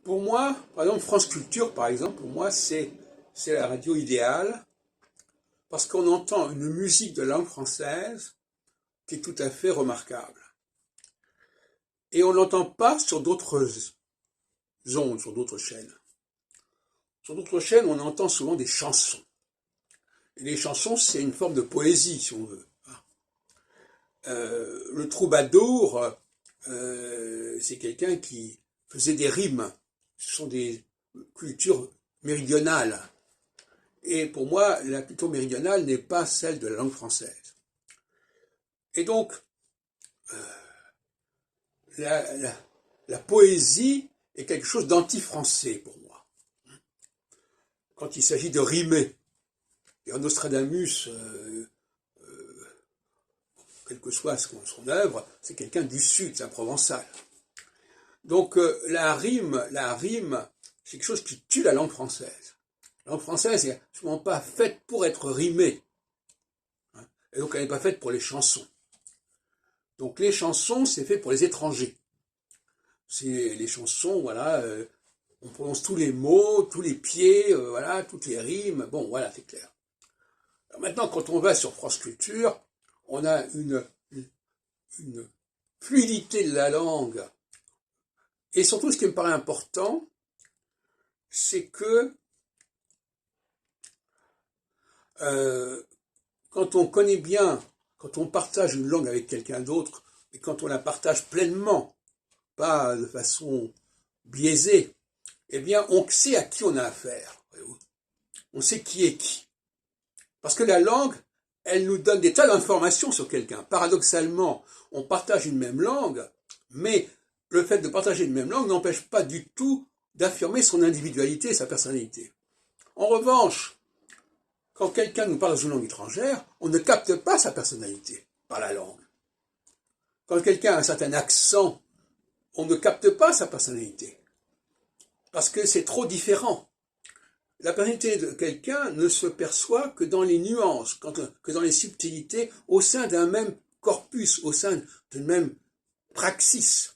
Pour moi, par exemple, France Culture, par exemple, pour moi, c'est la radio idéale parce qu'on entend une musique de langue française qui est tout à fait remarquable. Et on ne l'entend pas sur d'autres ondes, sur d'autres chaînes. Sur d'autres chaînes, on entend souvent des chansons. Et les chansons, c'est une forme de poésie, si on veut. Le troubadour, c'est quelqu'un qui faisait des rimes. Ce sont des cultures méridionales. Et pour moi, la culture méridionale n'est pas celle de la langue française. Et donc, la poésie est quelque chose d'anti-français pour moi. Quand il s'agit de rimer, et en Nostradamus, quelle que soit son œuvre, c'est quelqu'un du Sud, c'est un provençal. Donc la rime, c'est quelque chose qui tue la langue française. La langue française n'est souvent pas faite pour être rimée. Et donc elle n'est pas faite pour les chansons. Donc les chansons, c'est fait pour les étrangers. C'est les chansons, voilà, on prononce tous les mots, tous les pieds, voilà, toutes les rimes. Bon, voilà, c'est clair. Alors maintenant, quand on va sur France Culture, on a une fluidité de la langue. Et surtout, ce qui me paraît important, c'est que quand on connaît bien, quand on partage une langue avec quelqu'un d'autre, et quand on la partage pleinement, pas de façon biaisée, eh bien, on sait à qui on a affaire. On sait qui est qui. Parce que la langue, elle nous donne des tas d'informations sur quelqu'un. Paradoxalement, on partage une même langue, mais le fait de partager une même langue n'empêche pas du tout d'affirmer son individualité et sa personnalité. En revanche, quand quelqu'un nous parle dans une langue étrangère, on ne capte pas sa personnalité par la langue. Quand quelqu'un a un certain accent, on ne capte pas sa personnalité. Parce que c'est trop différent. La personnalité de quelqu'un ne se perçoit que dans les nuances, que dans les subtilités, au sein d'un même corpus, au sein d'une même praxis.